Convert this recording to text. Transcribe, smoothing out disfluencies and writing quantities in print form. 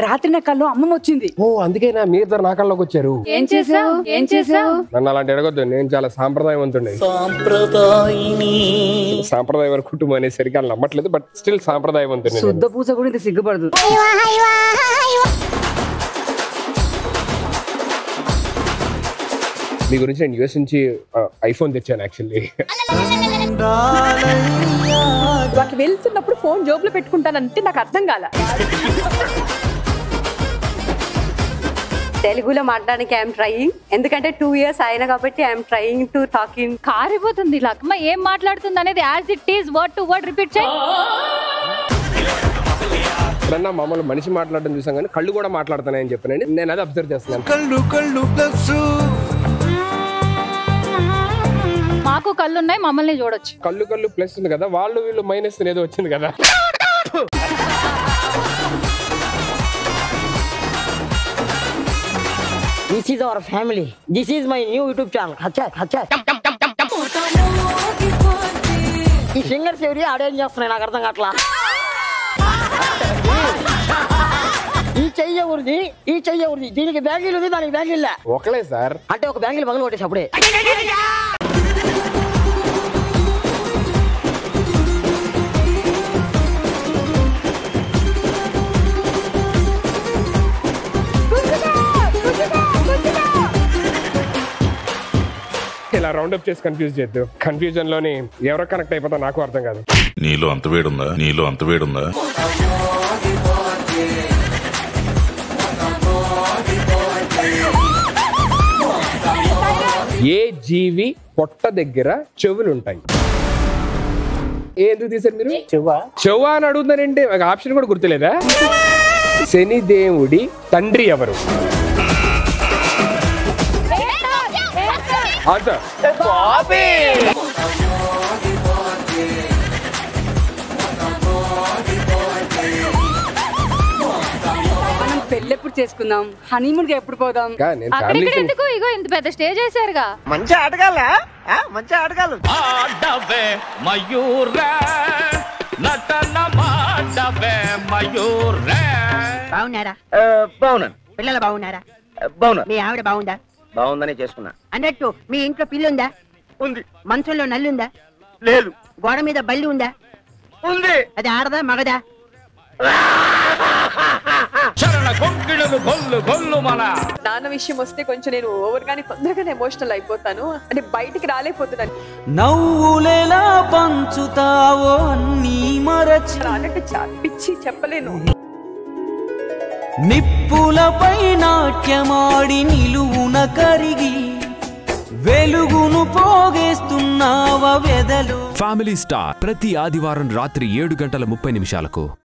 రాత్రి నా కల్లో అమ్మమ్మ వచ్చింది. ఓ అందుకేనా మీ ఇద్దరు నా కళ్ళలోకి వచ్చారు? ఏం చేసావు? నన్ను అలాంటి అడగొద్దు, నేను చాలా సాంప్రదాయవంతుడి. సాంప్రదాయ కుటుంబం అనేసరికి వాళ్ళు నమ్మట్లేదు, బట్ స్టిల్ సాంప్రదాయవంతుడి. శుద్ధ పూస కూడా ఇంత సిగ్గుపడదు. మీ గురించి నేను యూఎస్ నుంచి ఐఫోన్ తెచ్చాను యాక్చువల్లీ. అట్లా వెళ్తున్నప్పుడు ఫోన్ జోబులో పెట్టుకుంటానంటే నాకు అర్థం కాల. తెలుగులో మాట్లాడడానికి ఐఎమ్ ట్రైయింగ్, ఎందుకంటే 2 years అయినా కాబట్టి ఐఎమ్ ట్రైయింగ్ టు టాకింగ్. కారిపోతుంది ఇలా అమ్మ ఏం మాట్లాడుతుంది అనేది as it is word to word repeat చేయి. ఎప్పుడన్నా మామూలు మనిషి మాట్లాడడం చూసాం కానీ కళ్ళు కూడా మాట్లాడుతున్నాయని చెప్పానండి, నేను అది అబ్జర్వ్ చేస్తున్నాను. మాకు కళ్ళు ఉన్నాయి, మమ్మల్ని చూడొచ్చు. కళ్ళు ప్లస్ ఉంది కదా, వాళ్ళు వీళ్ళు మైనస్ ఏదో వచ్చింది కదా. This is our family. This is my new YouTube channel. Hacha. ఈ సింగర్స్ ఎవరి ఆడేం చేస్తున్నాయి నాకు అర్థం కావట్లా. ఈ చెయ్యి ఎవరిది, దీనికి బ్యాంగిల్ ఉంది, దానికి బ్యాంగిల్ ఒకలే సార్. అంటే ఒక బ్యాంగిల్ పగలు కొట్టేసి అప్పుడే. ఇలా రౌండ్ అప్ చేసి కన్ఫ్యూజ్ చేద్దాం. కన్ఫ్యూజన్ లోని ఎవరో కనెక్ట్ అయిపోతా నాకు అర్థం కాదు. నీలో అంత వేడుందా? ఏ జీవి పొట్ట దగ్గర చెవులుంటాయి? ఎందుకు తీసారు మీరు? చెవ్వ అని అడుగుతున్నారంటే ఒక ఆప్షన్ కూడా గుర్తులేదా? శనిదేవుడి తండ్రి ఎవరు? మనం పెళ్ళెప్పుడు చేసుకుందాం, హనీమూన్ గా ఎప్పుడు పోదాం? అక్కడిక్కడ ఎందుకు ఇగో ఇంత పెద్ద స్టేజ్ వేసారుగా. మంచి ఆటగాళ్ళ ఆటగాళ్ళు. బాగున్నారా? బాగున్నాను. పిల్లలు బాగున్నారా? బాగున్నా. మీ ఆవిడ బాగుందా? బాగుందని చేసుకున్నా. అన్నట్టు మీ ఇంట్లో పిల్లి ఉందా? ఉంది. మంచంలో నల్లి ఉందా? లేదు. గోడ మీద బల్లి ఉందా? ఉంది. అది ఆడదా మగదా? నాన్న విషయం వస్తే కొంచెం నేను ఓవర్ గానీ తొందరగానే ఎమోషనల్ అయిపోతాను, అంటే బయటికి రాలేకపోతున్నాను. నవ్వులేలా పంచుతావో అన్నీ మరచి అంటే పిచ్చి చెప్పలేను. నిప్పులపై నాట్యమాడి నిలువున కరిగి వెలుగును పోగేస్తున్నావ వెదలు. ఫ్యామిలీ స్టార్ ప్రతి ఆదివారం రాత్రి 7:30 నిమిషాలకు.